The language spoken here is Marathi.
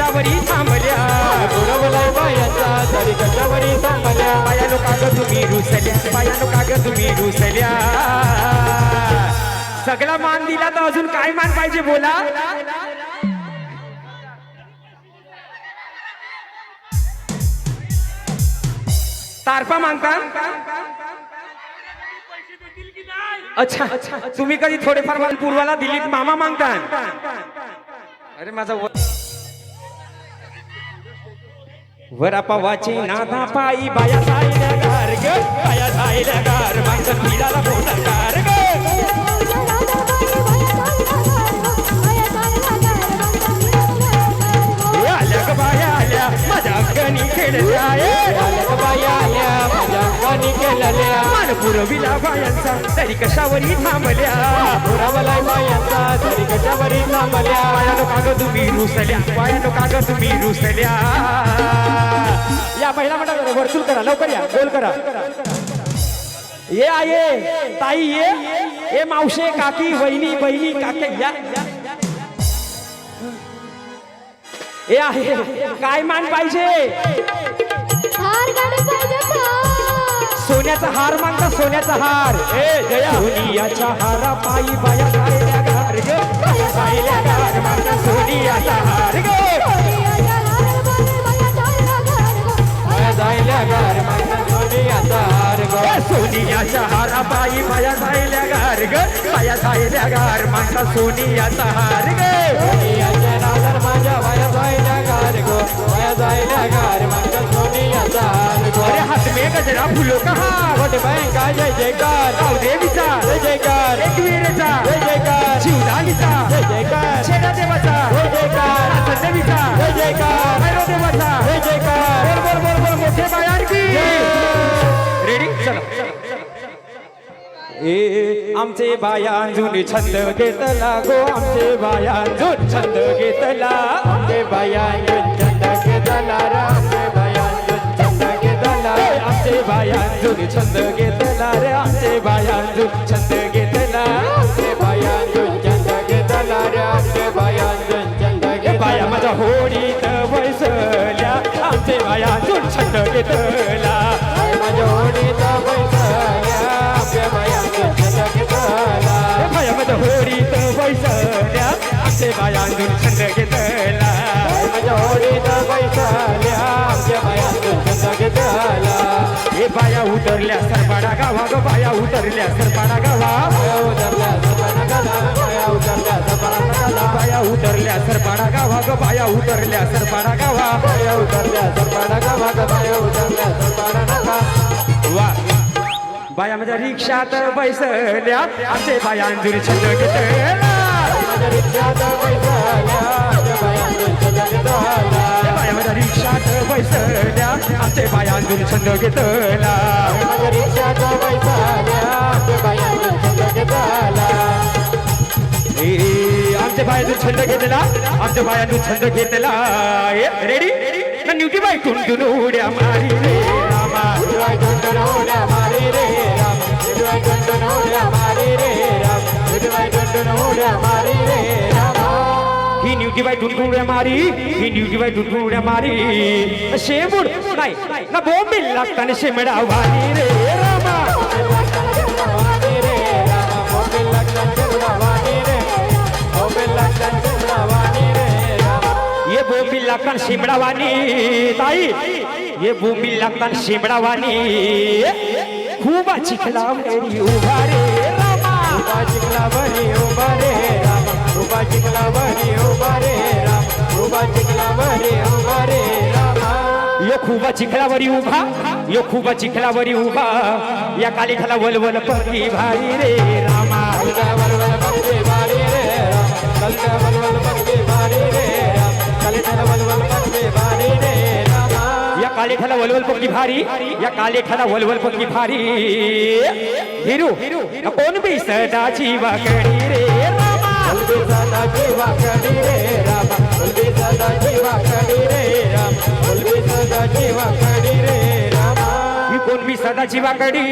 कशावरी थांबल्या पुरवलाय बायांचा तरी कशावरी थांबल्या बायानो काग तुम्ही रुसल्या बायानो काग तुम्ही रुसल्या सगळा मान दिला तर अजून काय मान पाहिजे बोला तारपा मागता अच्छा तुम्ही कधी थोडेफार मान पूर्वाला दिलीत मामा मागता अरे माझा वरापावाची नादा पायी बाया जायला गार ग बाया जायला गार माणसं पिढाला मोठा गार ग आल्या ग बाया आल्या माझ्या गणी खेळल्या आल्या ग बाया आल्या माझ्या गाणी केलेल्या मान पुरविला बायांचा तरी कशावरी थांबल्या पुरवलाय बायांचा तरी कशावरी थांबल्या बायानो काग तुम्ही रुसल्या बायानो काग तुम्ही रुसल्या या पहिला म्हणा वर्तुळ करा लवकर या गोल करा ये आये ताई ये मावशे काकी वहिनी बहिणी काके या ए आहे काय मान पाहिजे हार गाडी पाहिजे का सोन्याचा हार मागता सोन्याचा हार ए जया सोनियाच्या हारा पायी बाया जायल्या गार ग बाया जायल्या गार मागता सोनियाचा हार ग बाया जायल्या गार माझ्या सोनियाचा हार ग सोनियाच्या हारा पायी बाया जायल्या गार ग बाया जायल्या गार मागता सोनियाचा हार ग सोनियाच्या नादार माझ्या बाया जायल्या गार ग बाया जायल्या गार माझ्या सोनियाचा हार ग अरे हात में गजरा फुलो कहा वट बँका जय जयकार राव देवीचा जय जयकार एकवीरचा जय जयकार शिवदानीचा जय जयकार शेडा देवाचा जय जयकार देवीचा जय जयकार भैरव देवाचा जय जयकार बोल बोल बोल बोल मोठे बायार की रेडी चला ए आमचे बायांजून छंद घेतला गो आमचे बायांजून छंद घेतला आमचे बायांजून छंद घेतला रे आमचे बायांजून छंद घेतला आमचे बायांजून छंद घेतला रे आमचे बायांजून छंद घेतला आमचे बायांजून छंद घेतला रे आमचे बायांजून छंद घेतला बाया माझ्या होडीत बसल्या आमचे बायांजून छंद घेतला माझ्या होडीचा बैसल्या आमच्या बायांजून छंद घेतला बाया माझ्या होडीत बसल्या आमचे बायांजून छंद घेतला माझ्या होडीचा बैसल्या आमच्या बायांजून छंद घेतला हे बाया उतरल्या सरपाडा गावा ग बाया उतरल्या सरपाडा गावा बाया उतरल्या सपना गला बाया उतरल्या सपना गला बाया उतरल्या सरपाडा गावा ग बाया उतरल्या सरपाडा गावा बाया उतरल्या सपना गला बाया उतरल्या सपना गला वा बाया माझ्या रिक्षात बैसल्या आमचे बायांजून छंद घेतला माझ्या रिक्षात बैसल्या आमच्या बायांजून छंद घेतला बाया माझ्या रिक्षात बैसल्या आमचे बायांजून छंद घेतला माझ्या रिक्षात बैसल्या आमच्या बायांजून छंद घेतला आमच्या बायांजून छंद घेतला आमच्या बायांजून छंद घेतला रेडी न्यूटी बाई टुनटुन उड्या मारी रे रामा उडवाय टुनटुन उड्या मारी रे राम उडवाय टुनटुन उड्या मारी रे राम उडवाय टुनटुन उड्या मारी रे राम ही न्यूटी बाई टुनटुन उड्या मारी ही न्यूटी बाई टुनटुन उड्या मारी शेबुड नाही ना बोंबील लागताना शेमडा वाली रे रामा वाणी रे राम मोबाईल लागताना शेमडा वाणी रे मोबाईल लागताना शेमडा वाणी रे राम ये बोंबील लागताना शेमडा वाणी ताई ये बोंबील लागताना शेमडा वाणी खूप चिखला मेरी उभा रे रामा उभा चिखला बरी उभा रे राम उभा चिखला बरी उभा रे राम उभा चिखला बरी उभा रे राम यो खूप चिखलावरी उभा यो खूप चिखलावरी उभा या कालिठाला वलवल पकी भारी रे रामा कलका वलवल पक्षी भारी रे राम कलका वलवल पक्षी भारी रे राम कलका वलवल पक्षी भारी रे राम या कालिठाला वलवल पकी भारी या कालिठाला वलवल पकी भारी हिरू कोण बी सदाची वाकडी रे रामा कुलबी सदा जीवा कडी रे राम कुलबी सदा जीवा कडी रे राम कुलबी सदा जीवा कडी रे राम ही कोण बी सदाची वाकडी